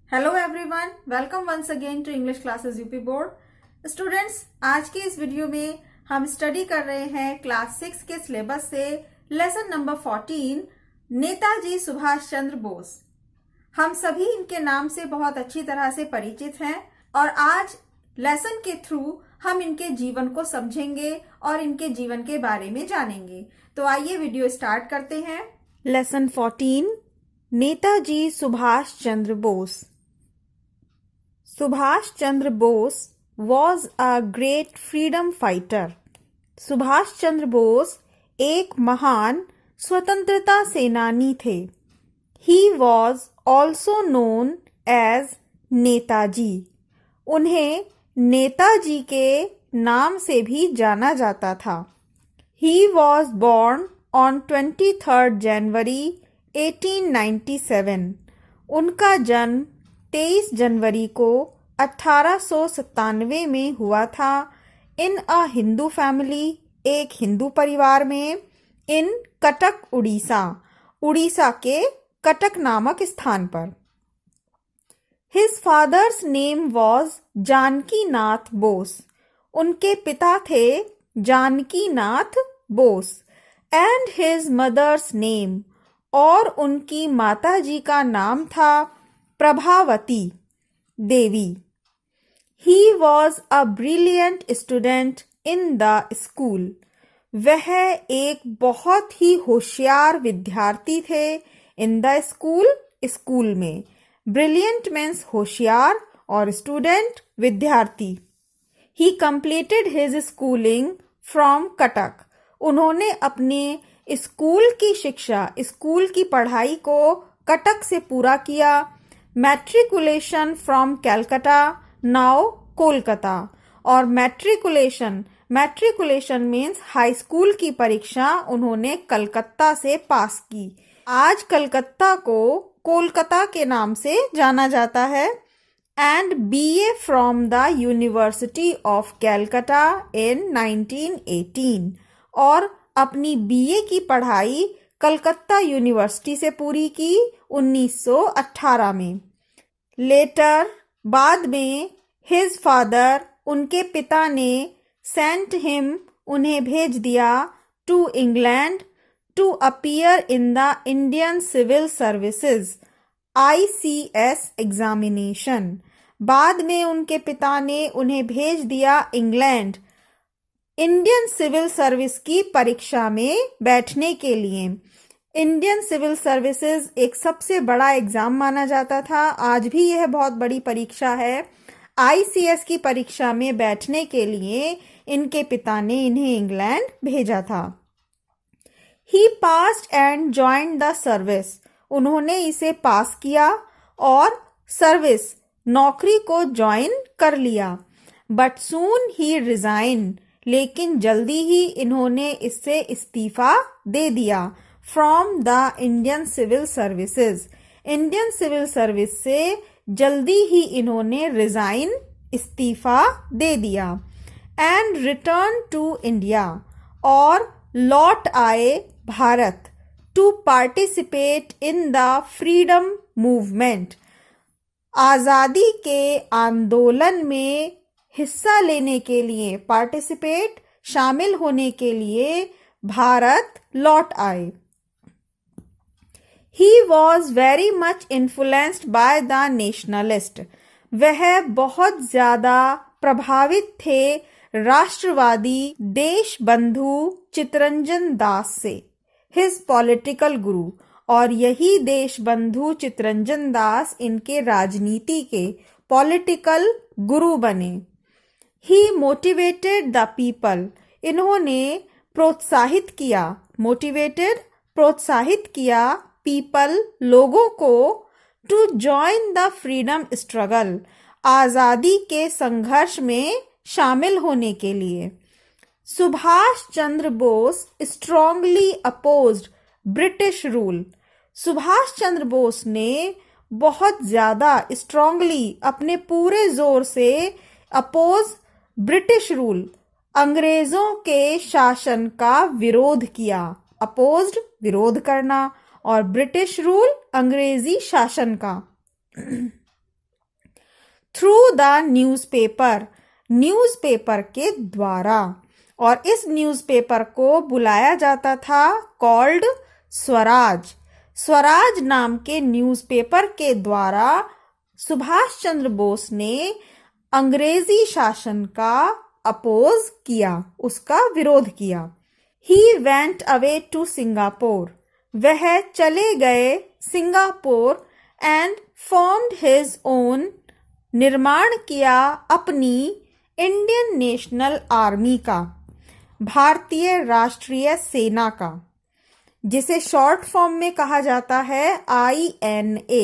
Hello everyone, welcome once again to English classes UP board. Students, आज के इस video में हम स्टडी कर रहे हैं क्लास 6 के सिलेबस से लेसन नंबर 14 नेताजी सुभाष चंद्र बोस। हम सभी इनके नाम से बहुत अच्छी तरह से परिचित हैं और आज लेसन के थ्रू हम इनके जीवन को समझेंगे और इनके जीवन के बारे में जानेंगे। तो आइए वीडियो स्टार्ट करते हैं। Lesson 14 Netaji Subhash Chandra Bose. Subhash Chandra Bose was a great freedom fighter. Subhash Chandra Bose एक महान स्वतंत्रता सेनानी थे। He was also known as Netaji. उन्हें नेताजी के नाम से भी जाना जाता था। He was born on 23rd January 1897। उनका जन्म 23 जनवरी को 1897 में हुआ था। इन अ हिंदू फैमिली, एक हिंदू परिवार में। इन कटक उड़ीसा, उड़ीसा के कटक नामक स्थान पर। His father's name was Janaki Nath Bose. उनके पिता थे Janaki Nath Bose. And his mother's name, और उनकी माताजी का नाम था Prabhavati Devi. He was a brilliant student in the school. वह एक बहुत ही होशियार विद्यार्थी थे। In the school, स्कूल में। Brilliant means होशियार और student विद्यार्थी। He completed his schooling from Cuttack. उन्होंने अपने स्कूल की शिक्षा, स्कूल की पढ़ाई को कटक से पूरा किया। Matriculation from Calcutta, now Kolkata. और मैट्रिकुलेशन मीन्स हाई स्कूल की परीक्षा उन्होंने कलकत्ता से पास की। आज कलकत्ता को कोलकाता के नाम से जाना जाता है। And BA from the university of Calcutta in 1918। और अपनी बीए की पढ़ाई कलकत्ता यूनिवर्सिटी से पूरी की 1918 में। लेटर, बाद में, हिज फादर, उनके पिता ने, सेंट हिम, उन्हें भेज दिया, to England to appear in the Indian civil services ICS examination. बाद में उनके पिता ने उन्हें भेज दिया इंग्लैंड इंडियन सिविल सर्विस की परीक्षा में बैठने के लिए। इंडियन सिविल सर्विसेज एक सबसे बड़ा एग्जाम माना जाता था। आज भी यह बहुत बड़ी परीक्षा है। ICS की परीक्षा में बैठने के लिए इनके पिता ने इन्हें इंग्लैंड भेजा था। He passed and joined the service. उन्होंने इसे पास किया और सर्विस, नौकरी को ज्वाइन कर लिया। बट सून ही रिजाइन, लेकिन जल्दी ही इन्होंने इससे इस्तीफा दे दिया। From the Indian civil services, Indian civil service से जल्दी ही इन्होंने रिजाइन, इस्तीफा दे दिया। एंड रिटर्न टू इंडिया, और लौट आए Bharat. To participate in the freedom movement, आज़ादी के आंदोलन में हिस्सा लेने के लिए, पार्टिसिपेट, शामिल होने के लिए भारत लौट आए। He was very much influenced by the nationalist. वह बहुत ज्यादा प्रभावित थे राष्ट्रवादी देशबंधु चित्तरंजन दास से। His political guru, और यही देशबंधु चित्तरंजन दास इनके राजनीति के पॉलिटिकल गुरु बने। He motivated the people. इन्होंने प्रोत्साहित किया, मोटिवेटेड, प्रोत्साहित किया, पीपल, लोगों को, to join the freedom struggle, आजादी के संघर्ष में शामिल होने के लिए। Subhash Chandra Bose strongly opposed British rule. Subhash Chandra Bose ने बहुत ज्यादा स्ट्रांगली, अपने पूरे जोर से, अपोज ब्रिटिश रूल, अंग्रेजों के शासन का विरोध किया। अपोज्ड, विरोध करना, और ब्रिटिश रूल, अंग्रेजी शासन का। थ्रू द न्यूज़पेपर, न्यूज़पेपर के द्वारा। और इस न्यूज़पेपर को बुलाया जाता था कॉल्ड स्वराज। स्वराज नाम के न्यूज़पेपर के द्वारा सुभाष चंद्र बोस ने अंग्रेजी शासन का अपोज किया, उसका विरोध किया। He went away to Singapore, वह चले गए Singapore and formed his own, निर्माण किया अपनी इंडियन नेशनल आर्मी का, भारतीय राष्ट्रीय सेना का, जिसे शॉर्ट फॉर्म में कहा जाता है INA।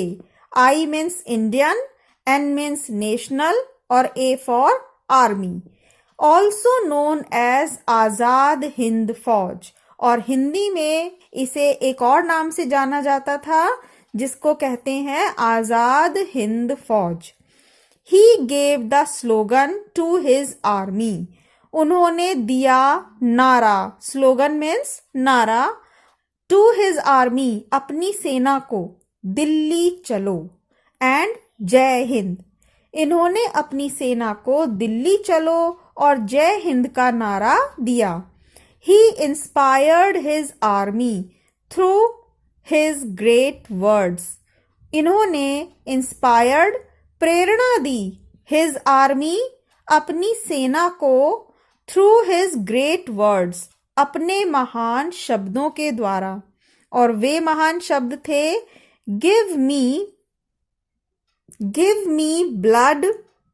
I means Indian, N means national और A for army. Also known as Azad Hind Fauj, और हिंदी में इसे एक और नाम से जाना जाता था जिसको कहते हैं आजाद हिंद फौज। He gave the slogan to his army, उन्होंने दिया नारा, स्लोगन मीन्स नारा, टू हिज आर्मी, अपनी सेना को, दिल्ली चलो, एंड जय हिंद, इन्होंने अपनी सेना को दिल्ली चलो और जय हिंद का नारा दिया। He inspired his army through his great words, इन्होंने इंस्पायर्ड, प्रेरणा दी, हिज आर्मी, अपनी सेना को, थ्रू हिज ग्रेट वर्ड्स, अपने महान शब्दों के द्वारा। और वे महान शब्द थे give me blood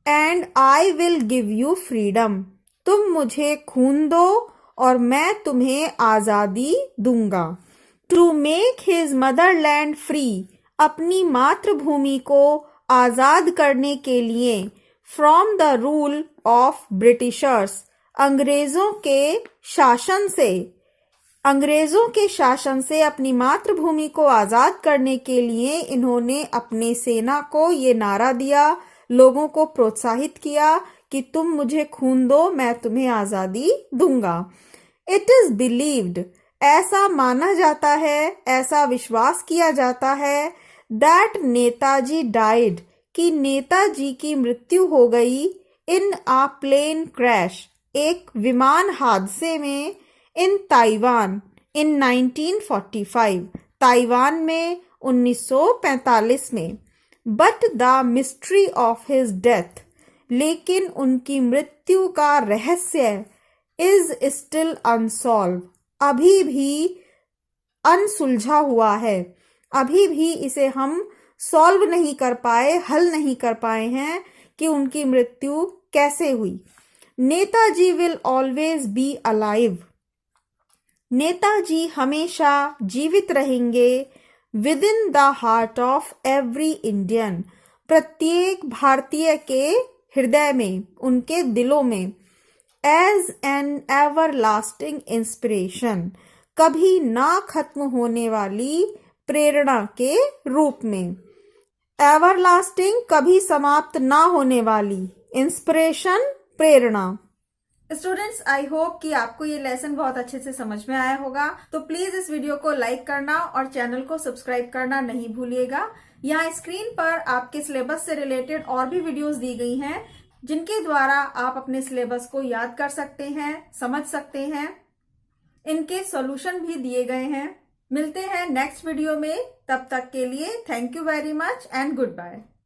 and I will give you freedom, तुम मुझे खून दो और मैं तुम्हें आजादी दूंगा। To make his motherland free, अपनी मातृभूमि को आजाद करने के लिए, from the rule of Britishers, अंग्रेजों के शासन से, अंग्रेजों के शासन से अपनी मातृभूमि को आजाद करने के लिए इन्होंने अपने सेना को ये नारा दिया, लोगों को प्रोत्साहित किया कि तुम मुझे खून दो, मैं तुम्हें आजादी दूंगा। इट इज बिलीव्ड, ऐसा माना जाता है, ऐसा विश्वास किया जाता है, दैट नेताजी डाइड, कि नेताजी की मृत्यु हो गई, इन आ प्लेन क्रैश, एक विमान हादसे में, इन ताइवान, इन 1945, ताइवान में 1945 में। But the mystery of his death, लेकिन उनकी मृत्यु का रहस्य, इज स्टिल अनसॉल्व, अभी भी अनसुलझा हुआ है, अभी भी इसे हम सॉल्व नहीं कर पाए, हल नहीं कर पाए हैं कि उनकी मृत्यु कैसे हुई। Netaji will always be alive, Netaji हमेशा जीवित रहेंगे, within the heart of every Indian, प्रत्येक भारतीय के हृदय में, उनके दिलों में, as an everlasting inspiration, कभी ना खत्म होने वाली प्रेरणा के रूप में। एवरलास्टिंग, कभी समाप्त ना होने वाली, inspiration, Prerna. Students, I hope कि आपको ये लेसन बहुत अच्छे से समझ में आया होगा। तो प्लीज इस वीडियो को लाइक करना और चैनल को सब्सक्राइब करना नहीं भूलिएगा। यहाँ स्क्रीन पर आपके सिलेबस से रिलेटेड और भी वीडियोस दी गई हैं, जिनके द्वारा आप अपने सिलेबस को याद कर सकते हैं, समझ सकते हैं। इनके सॉल्यूशन भी दिए गए हैं। मिलते हैं नेक्स्ट वीडियो में, तब तक के लिए thank you very much and good bye.